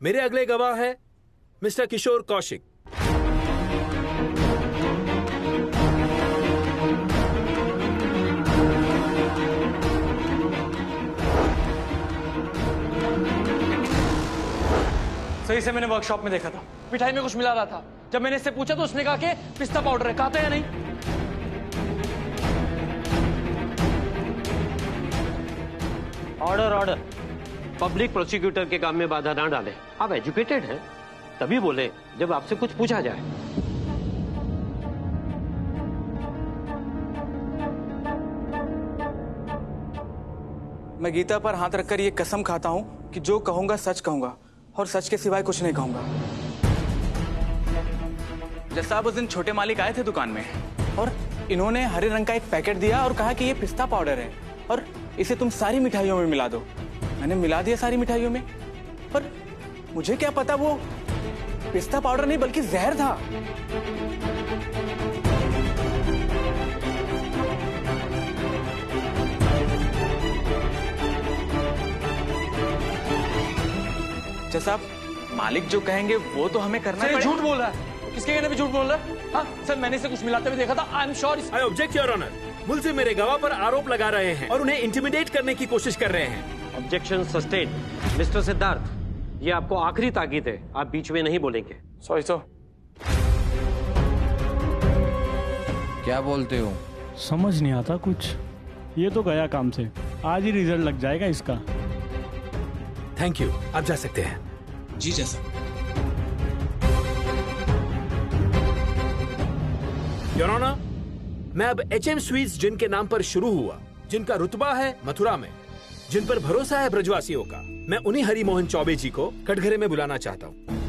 मेरे अगले गवाह है मिस्टर किशोर कौशिक। सही से मैंने वर्कशॉप में देखा था, मिठाई में कुछ मिला रहा था। जब मैंने इससे पूछा तो उसने कहा कि पिस्ता पाउडर है। कहा था या नहीं? Order order. पब्लिक प्रोसिक्यूटर के काम में बाधा ना डालें। आप एजुकेटेड हैं, तभी बोले जब आपसे कुछ पूछा जाए। मैं गीता पर हाथ रखकर ये कसम खाता हूं कि जो कहूंगा सच कहूंगा और सच के सिवाय कुछ नहीं कहूंगा। जज साहब, उस दिन छोटे मालिक आए थे दुकान में और इन्होंने हरे रंग का एक पैकेट दिया और कहा कि ये पिस्ता पाउडर है और इसे तुम सारी मिठाइयों में मिला दो। मैंने मिला दिया सारी मिठाइयों में, पर मुझे क्या पता वो पिस्ता पाउडर नहीं बल्कि जहर था। जज साहब, मालिक जो कहेंगे वो तो हमें करना सर, है। झूठ बोल रहा है। किसके कहने पे झूठ बोल रहा है? हाँ सर, मैंने इसे कुछ मिलाते हुए देखा था। I am sure. I object your honour. मुझसे मेरे गवाह पर आरोप लगा रहे हैं और उन्हें इंटिमिडेट करने की कोशिश कर रहे हैं। Objection sustain. मिस्टर सिद्धार्थ, ये आपको आखिरी ताकीद है, आप बीच में नहीं बोलेंगे। Sorry sir. क्या बोलते हो? समझ नहीं आता कुछ। ये तो गया काम से, आज ही रिजल्ट लग जाएगा इसका। थैंक यू, आप जा सकते हैं। जी जैसा। योर ऑनर, मैं अब HM स्वीट्स जिनके नाम पर शुरू हुआ, जिनका रुतबा है मथुरा में, जिन पर भरोसा है ब्रजवासियों का, मैं उन्हीं हरि मोहन चौबे जी को कटघरे में बुलाना चाहता हूँ।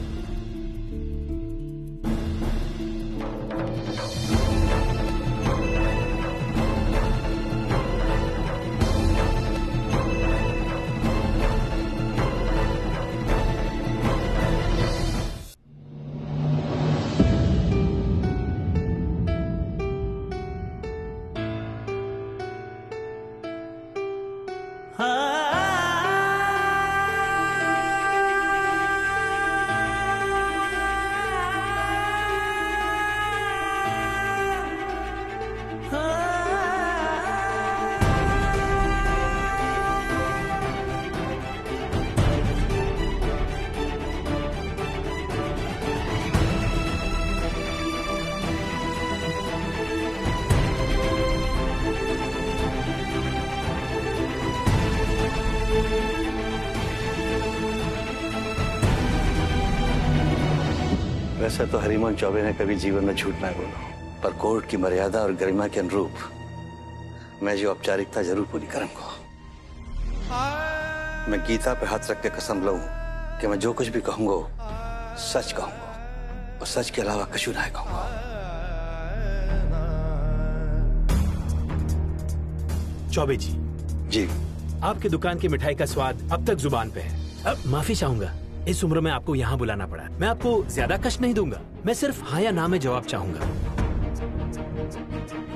वैसे तो हरिमोहन चौबे ने कभी जीवन में झूठ नहीं बोला, पर कोर्ट की मर्यादा और गरिमा के अनुरूप मैं जो औपचारिकता जरूर पूरी करूंगा। मैं गीता पे हाथ रख के कसम लूं कि मैं जो कुछ भी कहूंगा सच कहूंगा और सच के अलावा कुछ नहीं कहूंगा। चौबे जी। जी। आपकी दुकान की मिठाई का स्वाद अब तक जुबान पे है। अब माफी चाहूंगा, इस उम्र में आपको यहाँ बुलाना पड़ा। मैं आपको ज्यादा कष्ट नहीं दूंगा, मैं सिर्फ हाँ या ना में जवाब चाहूंगा।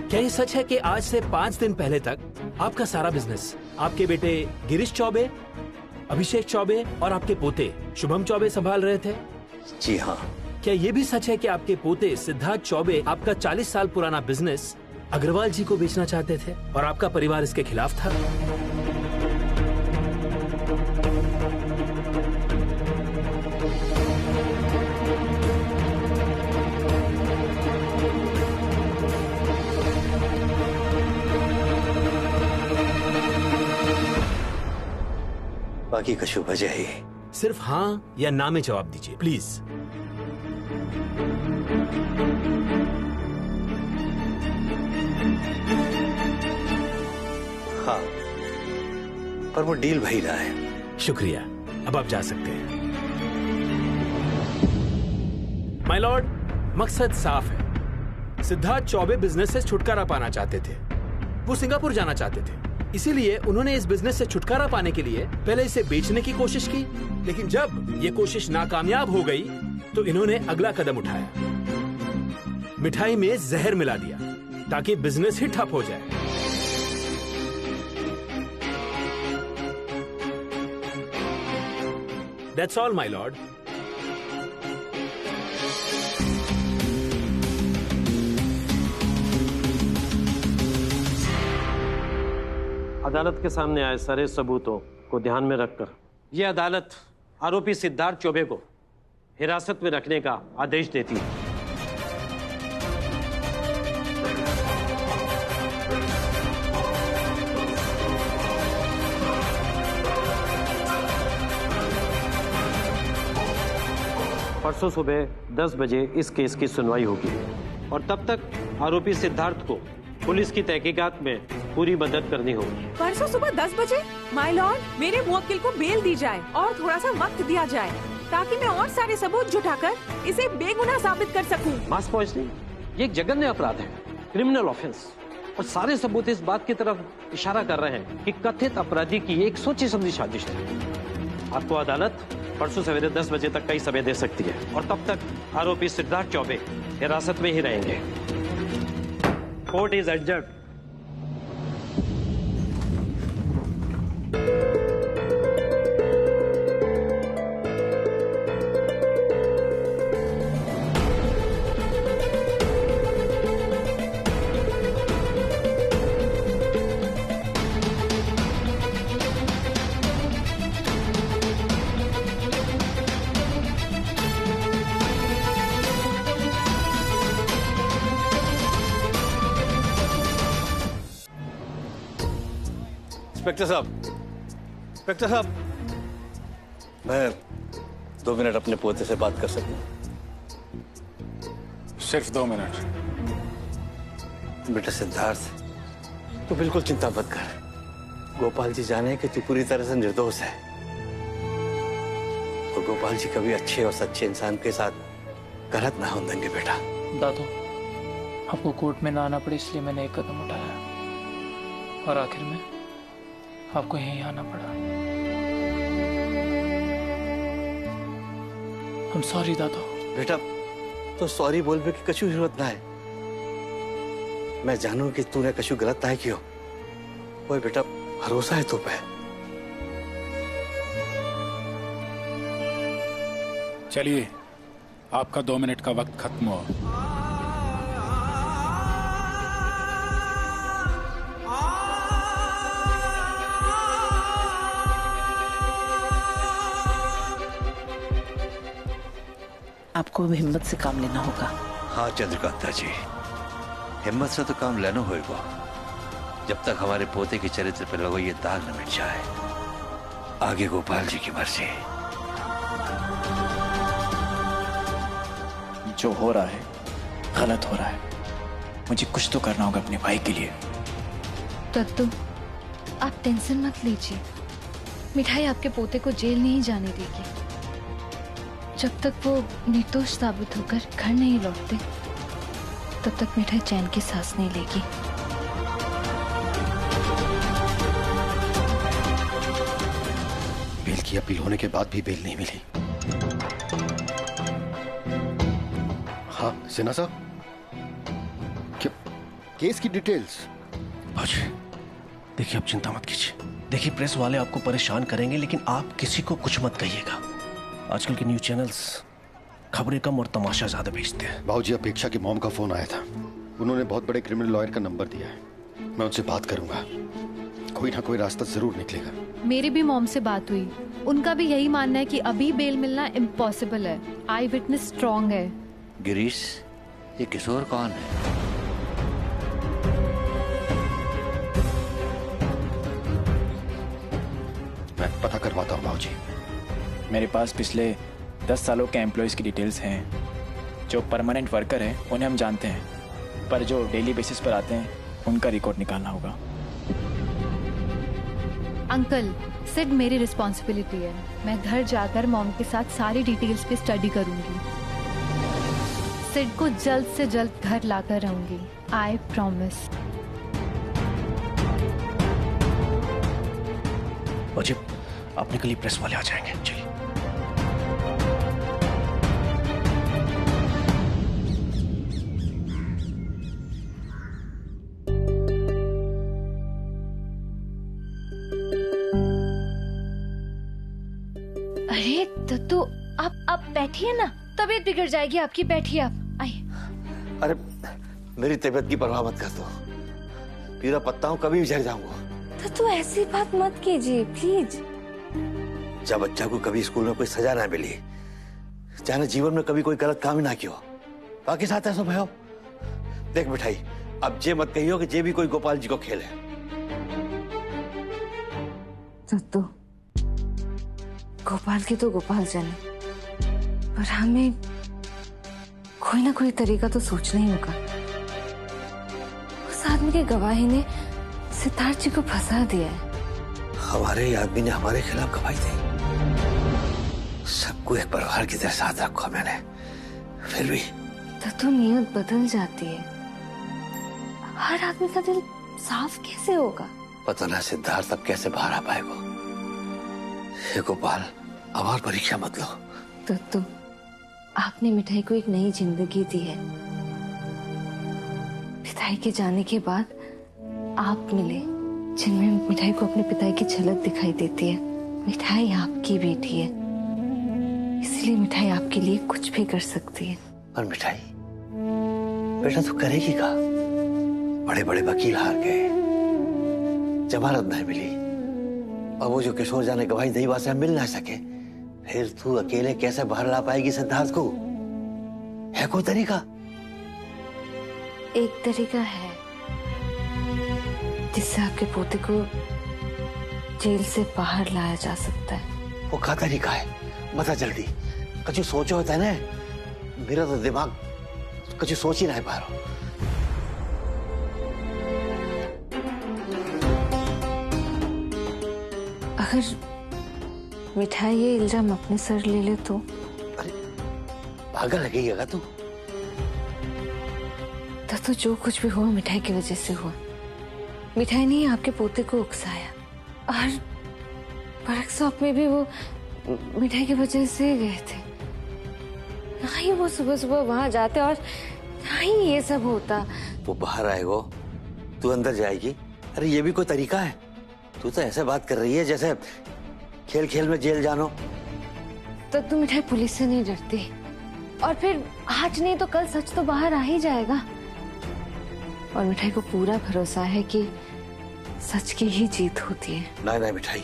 क्या ये सच है कि आज से 5 दिन पहले तक आपका सारा बिजनेस आपके बेटे गिरीश चौबे, अभिषेक चौबे और आपके पोते शुभम चौबे संभाल रहे थे? जी हाँ। क्या ये भी सच है कि आपके पोते सिद्धार्थ चौबे आपका 40 साल पुराना बिजनेस अग्रवाल जी को बेचना चाहते थे और आपका परिवार इसके खिलाफ था? बाकी का शुभ वजह ही। सिर्फ हाँ या ना में जवाब दीजिए प्लीज। हाँ, पर वो डील वही रहा है। शुक्रिया, अब आप जा सकते हैं। माय लॉर्ड, मकसद साफ है। सिद्धार्थ चौबे बिजनेस से छुटकारा पाना चाहते थे। वो सिंगापुर जाना चाहते थे, इसीलिए उन्होंने इस बिजनेस से छुटकारा पाने के लिए पहले इसे बेचने की कोशिश की, लेकिन जब ये कोशिश नाकामयाब हो गई तो इन्होंने अगला कदम उठाया। मिठाई में जहर मिला दिया ताकि बिजनेस ही ठप हो जाए। That's all my Lord. अदालत के सामने आए सारे सबूतों को ध्यान में रखकर यह अदालत आरोपी सिद्धार्थ चौबे को हिरासत में रखने का आदेश देती है। परसों सुबह 10 बजे इस केस की सुनवाई होगी और तब तक आरोपी सिद्धार्थ को पुलिस की तहकीकात में पूरी मदद करनी होगी। परसों सुबह 10 बजे? माय लॉर्ड, मेरे मुवक्किल को बेल दी जाए और थोड़ा सा वक्त दिया जाए ताकि मैं और सारे सबूत जुटाकर इसे बेगुनाह साबित कर सकूं। मास पॉइजनिंग ये एक जघन्य अपराध है, क्रिमिनल ऑफेंस, और सारे सबूत इस बात की तरफ इशारा कर रहे हैं कि कथित अपराधी की एक सोची समझी साजिश है। आपको अदालत परसों सवेरे 10 बजे तक का ही समय दे सकती है और तब तक आरोपी सिद्धार्थ चौबे हिरासत में ही रहेंगे। Court is adjourned. इंस्पेक्टर साहब, मैं 2 मिनट अपने पोते से बात कर सकूं? सिर्फ 2 मिनट। बेटा सिद्धार्थ, तू बिल्कुल चिंता मत कर। गोपाल जी जाने कि तू पूरी तरह से निर्दोष है और गोपाल जी कभी अच्छे और सच्चे इंसान के साथ गलत ना होने देंगे। बेटा दादू, आपको कोर्ट में ना आना पड़े इसलिए मैंने एक कदम उठाया और आखिर में आपको यहीं आना पड़ा। I'm sorry दादू। बेटा तो सॉरी बोलने की कछु जरूरत ना है। मैं जानू कि तूने कछु गलत ना कियो। ओए बेटा, भरोसा है तो पे। चलिए, आपका 2 मिनट का वक्त खत्म हुआ। आपको हिम्मत से काम लेना होगा। हाँ चंद्रकांता जी, हिम्मत से तो काम लेना होगा जब तक हमारे पोते के चरित्र पर लगो ये दाग न मिट जाए। आगे गोपाल जी की मर्जी। जो हो रहा है गलत हो रहा है। मुझे कुछ तो करना होगा अपने भाई के लिए। दत्तू, आप टेंशन मत लीजिए। मिठाई आपके पोते को जेल नहीं जाने देगी। जब तक वो निर्दोष साबित होकर घर नहीं लौटते तब तक मिठाई चैन की सांस नहीं लेगी। बेल की अपील होने के बाद भी बेल नहीं मिली। हाँ सिन्हा साहब, क्या केस की डिटेल्स? भाजी देखिए, आप चिंता मत कीजिए। देखिए, प्रेस वाले आपको परेशान करेंगे लेकिन आप किसी को कुछ मत कहिएगा। आजकल के न्यूज चैनल्स खबरें कम और तमाशा ज्यादा भेजते हैं। बाबूजी, अपेक्षा की मॉम का फोन आया था। उन्होंने बहुत बड़े क्रिमिनल लॉयर का नंबर दिया है। मैं उनसे बात करूंगा, कोई ना कोई रास्ता जरूर निकलेगा। मेरी भी मॉम से बात हुई, उनका भी यही मानना है कि अभी बेल मिलना इम्पॉसिबल है। आई विटनेस स्ट्रॉन्ग है। गिरीश, ये किशोर कौन है? मैं पता करवाता हूँ बाबूजी। मेरे पास पिछले 10 सालों के एम्प्लॉयज की डिटेल्स हैं। जो परमानेंट वर्कर हैं उन्हें हम जानते हैं, पर जो डेली बेसिस पर आते हैं उनका रिकॉर्ड निकालना होगा। अंकल, सिड मेरी रिस्पॉन्सिबिलिटी है। मैं घर जाकर मॉम के साथ सारी डिटेल्स पे स्टडी करूंगी। सिड को जल्द से जल्द घर लाकर रहूंगी। I promise. अजय, आपने के लिए प्रेस वाले आ जाएंगे। चलिए। अरे आप बैठिए ना, तबीयत बिगड़ जाएगी आपकी। बैठिए आप, आइए। अरे मेरी तबीयत की परवाह मत कर दो, पीरा पत्ता हूँ, कभी भी झड़ जाऊंगा। तो ऐसी बात मत कीजिए प्लीज। जब बच्चा को कभी स्कूल में कोई सजा ना मिली, चाहे जीवन में कभी कोई गलत काम ही ना किया, बाकी साथ ऐसा भयो। देख मिठाई, अब जे मत कहियो कि जे भी कोई गोपाल जी को खेल है। तो गोपाल की तो गोपाल जाने, पर हमें कोई ना कोई तरीका तो सोचना ही होगा। उस आदमी की गवाही ने सिद्धार्थ जी को फंसा दिया है। हमारे आदमी ने हमारे खिलाफ गवाही दी। सबको एक परिवार की तरह साथ रखा मैंने, फिर भी तो नियत बदल जाती है। हर आदमी का दिल साफ कैसे होगा? पता ना सिद्धार्थ अब कैसे बाहर आ पाएगा। हे गोपाल, आवार परीक्षा मत लो। तो आपने मिठाई को एक नई जिंदगी दी है। पिताई के जाने के बाद आप मिले, जिनमें मिठाई को अपने पिताई की झलक दिखाई देती है। मिठाई आपकी बेटी है, इसलिए मिठाई आपके लिए कुछ भी कर सकती है। और मिठाई बेटा तू करेगी क्या? बड़े बड़े वकील हार गए, जमानत नहीं मिली, और वो जो किशोर जाने गवाही दी वहां से हम मिल ना सके, फिर तू अकेले कैसे बाहर ला पाएगी सिद्धार्थ को? है कोई तरीका? एक तरीका है जिससे आपके पोते को जेल से बाहर लाया जा सकता है। वो क्या तरीका है? बता जल्दी। कछु सोचो होता है ना, मेरा तो दिमाग कछु सोच ही नहीं पा रहा। अगर मिठाई ये इल्जाम अपने सर ले ले तो? अरे पागल लगेगा तू। तो जो कुछ भी हुआ मिठाई की वजह से हुआ। मिठाई ने आपके पोते को उकसाया, और वर्कशॉप में भी वो मिठाई की वजह से गए थे। ना ही वो सुबह सुबह वहां जाते और ना ही ये सब होता। वो बाहर आएगा, तू अंदर जाएगी। अरे ये भी कोई तरीका है? तू तो ऐसे बात कर रही है जैसे खेल खेल में जेल जानो। तो मिठाई पुलिस से नहीं डरती, और फिर आज नहीं तो कल सच तो बाहर आ ही जाएगा। और मिठाई को पूरा भरोसा है कि सच की ही जीत होती है। नहीं मिठाई,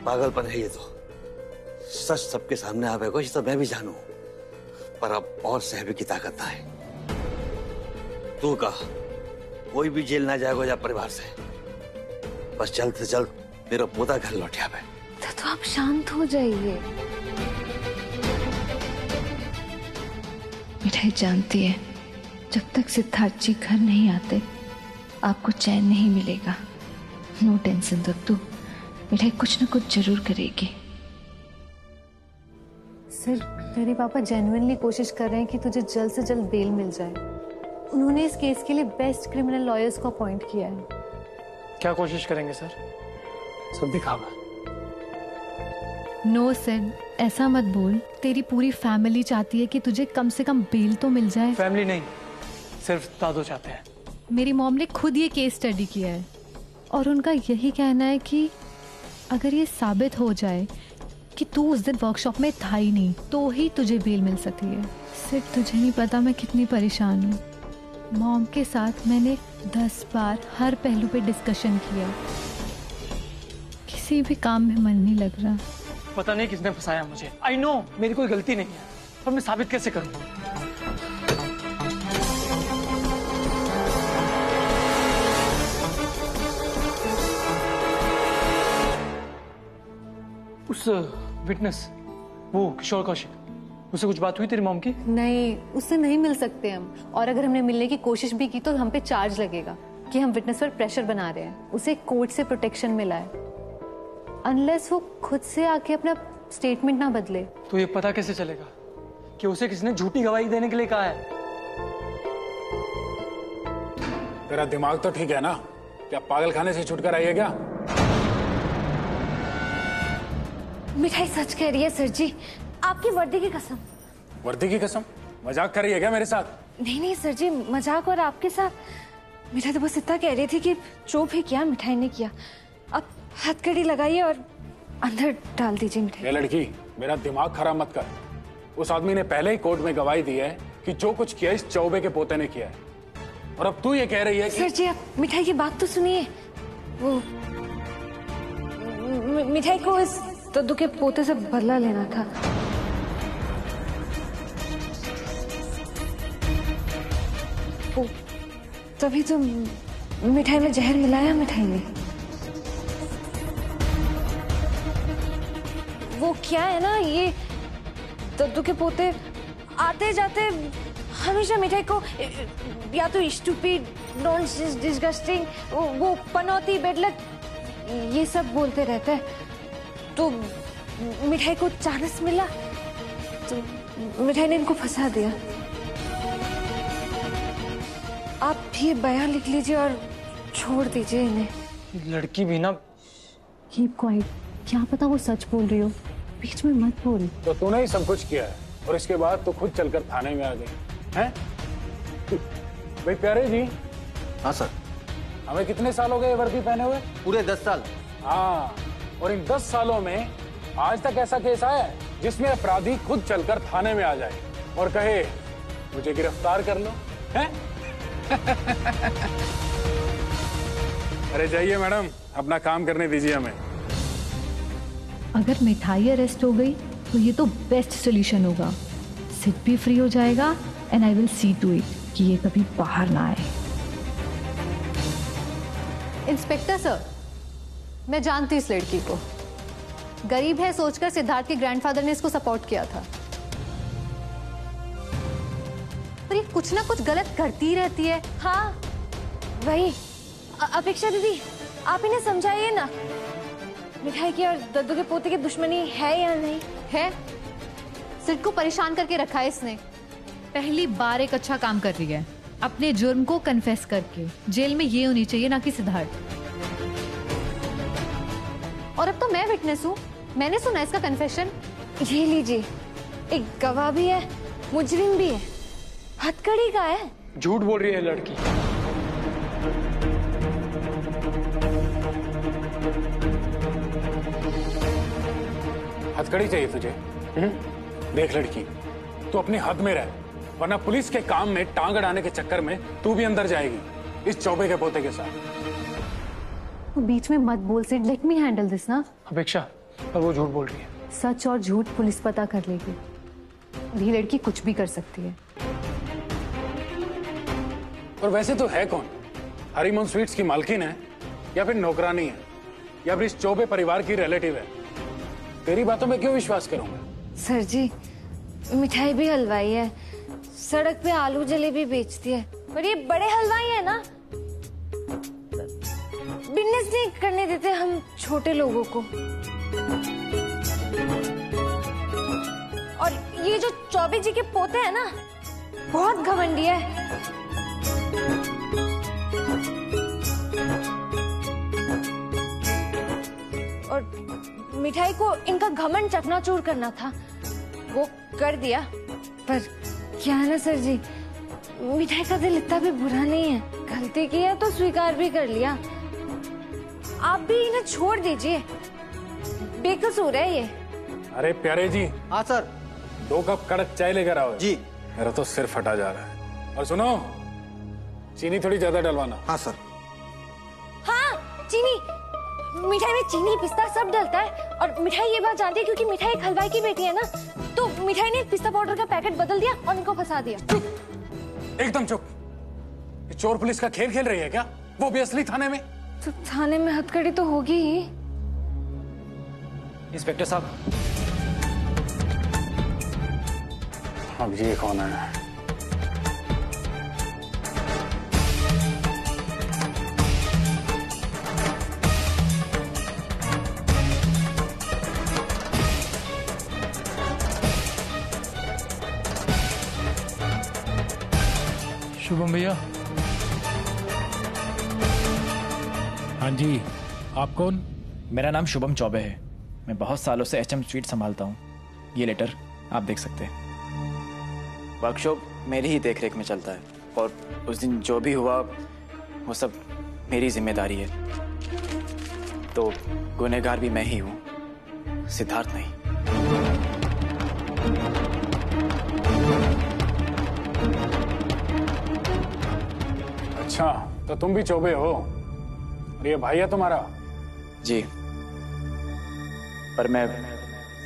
पागलपन है ये तो। सच सबके सामने आवेगा ये तो मैं भी जानू, पर अब और सहबे की ताकत ना है। तू कहा कोई भी जेल ना जाएगा या परिवार से, बस जल्द से जल्द मेरा पोता घर लौट आवे। तो आप शांत हो जाइए। मिठाई जानती है जब तक सिद्धार्थ जी घर नहीं आते आपको चैन नहीं मिलेगा। नो टेंशन दत्तू, मिठाई कुछ न कुछ जरूर करेगी। सर, तेरे पापा जेन्युइनली कोशिश कर रहे हैं कि तुझे जल्द से जल्द बेल मिल जाए। उन्होंने इस केस के लिए बेस्ट क्रिमिनल लॉयर्स को अपॉइंट किया है। क्या कोशिश करेंगे सर? सब दिखावा। नो सर, ऐसा मत बोल। तेरी पूरी फैमिली चाहती है कि तुझे कम से कम बेल तो मिल जाए। फैमिली नहीं, सिर्फ दादू चाहते हैं। मेरी मॉम ने खुद ये केस स्टडी किया है, और उनका यही कहना है कि अगर ये साबित हो जाए कि तू उस दिन वर्कशॉप में था ही नहीं, तो ही तुझे बेल मिल सकती है। सिर्फ तुझे नहीं पता मैं कितनी परेशान हूँ। मॉम के साथ मैंने 10 बार हर पहलू पे डिस्कशन किया, किसी भी काम में मन नहीं लग रहा। पता नहीं किसने फंसाया मुझे। आई नो मेरी कोई गलती नहीं है, पर मैं साबित कैसे करूँ? उस विटनेस, वो किशोर कौशिक, उससे कुछ बात हुई तेरी मॉम की? नहीं, उससे नहीं मिल सकते हम, और अगर हमने मिलने की कोशिश भी की तो हम पे चार्ज लगेगा कि हम विटनेस पर प्रेशर बना रहे हैं। उसे कोर्ट से प्रोटेक्शन मिला है, अनलेस वो खुद से आके अपना स्टेटमेंट ना बदले। तो ये पता कैसे चलेगा कि उसे किसने झूठी गवाही देने के लिए कहा है? तेरा दिमाग तो ठीक है ना? क्या पागल खाने से छुटकर आई है क्या? मिठाई सच कह रही है सर जी, आपकी वर्दी की कसम। वर्दी की कसम? मजाक कर रही है क्या मेरे साथ? नहीं नहीं सर जी, मजाक और आपके साथ। मिठाई तो बस इतना कह रही थी कि जो भी किया मिठाई ने किया। अब हथकड़ी लगाइए और अंदर डाल दीजिए मिठाई। ये लड़की, मेरा दिमाग खराब मत कर। उस आदमी ने पहले ही कोर्ट में गवाही दी है कि जो कुछ किया इस चौबे के पोते ने किया है। और अब तू ये कह रही है कि सर जी आप मिठाई की बात तो सुनिए। वो मिठाई को इस दद्दू के पोते से बदला लेना था। वो तभी तो मिठाई में जहर मिलाया मिठाई ने। वो क्या है ना, ये दद्दू के पोते आते जाते हमेशा मिठाई को या तो स्टूपिड, नॉनसेंस, डिस्गस्टिंग, वो पनौती, बेडलक, ये सब बोलते रहते हैं। तो मिठाई को चांस मिला तो मिठाई ने इनको फंसा दिया। आप ये बयान लिख लीजिए और छोड़ दीजिए इन्हें। लड़की भी ना। कीप क्वाइट, क्या पता वो सच बोल रही हो, बीच में मत बोल। तो तूने ही सब कुछ किया है और इसके बाद तो खुद चलकर थाने में आ गई हैं? भाई प्यारे जी। हाँ सर। हमें कितने साल हो गए वर्दी पहने हुए? पूरे 10 साल। हाँ, और इन 10 सालों में आज तक ऐसा केस आया है जिसमें अपराधी खुद चलकर थाने में आ जाए और कहे मुझे गिरफ्तार कर लो, हैं? अरे जाइए मैडम, अपना काम करने दीजिए हमें। अगर मिठाई अरेस्ट हो गई तो ये तो बेस्ट सोल्यूशन होगा। सिड भी फ्री हो जाएगा and I will see to it कि ये कभी बाहर ना आए। इंस्पेक्टर सर, मैं जानती इस लड़की को। गरीब है सोचकर सिद्धार्थ के ग्रैंडफादर ने इसको सपोर्ट किया था, पर ये कुछ ना कुछ गलत करती रहती है। हाँ वही। अपेक्षा दीदी आप इन्हें समझाइए ना, मिठाई की और दद्दू के पोते की दुश्मनी है या नहीं है? सिड को परेशान करके रखा है इसने। पहली बार एक अच्छा काम कर रही है, अपने जुर्म को कन्फेस करके। जेल में ये होनी चाहिए, ना कि सिद्धार्थ। और अब तो मैं विटनेस हूँ, मैंने सुना इसका कन्फेशन। ये लीजिए, एक गवाह भी है, मुजरिम भी है, हथकड़ी का है। झूठ बोल रही है लड़की। हथकड़ी चाहिए तुझे? देख लड़की, तू अपनी हद में रह, वरना पुलिस के काम में टांग अड़ाने के चक्कर में तू भी अंदर जाएगी इस चौबे के पोते के साथ। तो बीच में मत बोल Sid, let me handle this ना। अपेक्षा, पर वो झूठ बोल रही है। सच और झूठ पुलिस पता कर लेगी। ये लड़की कुछ भी कर सकती है। और वैसे तो है कौन? हरीमोहन स्वीट्स की मालकिन है या फिर नौकरानी है या फिर इस चौबे परिवार की रिलेटिव है? तेरी बातों में क्यों विश्वास करूंगा? सर जी, मिठाई भी हलवाई है, सड़क पे आलू जलेबी बेचती है, पर ये बड़े हलवाई है ना, बिजनेस नहीं करने देते हम छोटे लोगों को। और ये जो चौबे जी के पोते हैं ना, बहुत घमंडी है। और मिठाई को इनका घमंड चकनाचूर करना था, वो कर दिया। पर क्या है ना सर जी, मिठाई का दिल इतना भी बुरा नहीं है, गलती की है तो स्वीकार भी कर लिया। आप भी इन्हें छोड़ दीजिए, बेकसूर है ये। अरे प्यारे जी। हाँ सर। 2 कप कड़क चाय लेकर आओ जी। मेरा तो सिर फटा जा रहा है। और सुनो, चीनी थोड़ी ज्यादा डलवाना। हाँ सर। हाँ चीनी, मिठाई में चीनी पिस्ता सब डलता है। और मिठाई ये बात जानती है क्योंकि मिठाई एक हलवाई की बेटी है ना, तो मिठाई ने पिस्ता पाउडर का पैकेट बदल दिया और इनको फंसा दिया। चुप, एकदम चुप। ये चोर पुलिस का खेल खेल रही है क्या? वो भी असली थाने में? तो थाने में हथकड़ी तो होगी ही। इंस्पेक्टर साहब। अब ये कौन है? शुभम भैया। हाँ जी, आप कौन? मेरा नाम शुभम चौबे है, मैं बहुत सालों से एचएम स्वीट संभालता हूँ। ये लेटर आप देख सकते हैं। वर्कशॉप मेरी ही देखरेख में चलता है और उस दिन जो भी हुआ वो सब मेरी जिम्मेदारी है, तो गुनहगार भी मैं ही हूँ, सिद्धार्थ नहीं। अच्छा, तो तुम भी चौबे हो और ये भाई है तुम्हारा? जी, पर मैं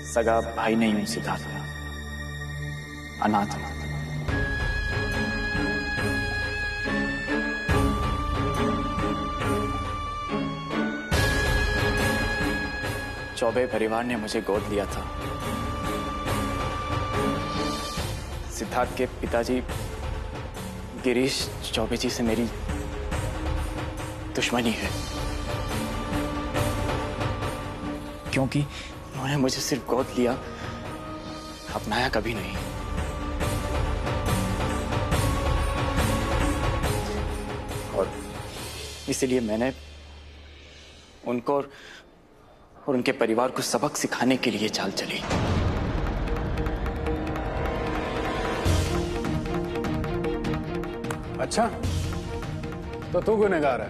सगा भाई नहीं हूं सिद्धार्थ, अनाथ हूं। चौबे परिवार ने मुझे गोद लिया था। सिद्धार्थ के पिताजी गिरीश चौबे जी से मेरी दुश्मनी है, क्योंकि उन्होंने मुझे सिर्फ गोद लिया, अपनाया कभी नहीं। और इसलिए मैंने उनको और उनके परिवार को सबक सिखाने के लिए चाल चली। अच्छा, तो तू गुनहगार है,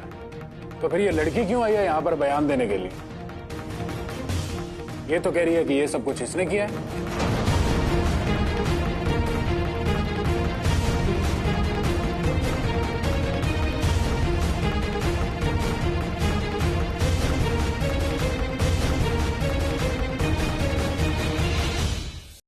तो फिर ये लड़की क्यों आई है यहाँ पर बयान देने के लिए? ये तो कह रही है कि ये सब कुछ इसने किया है।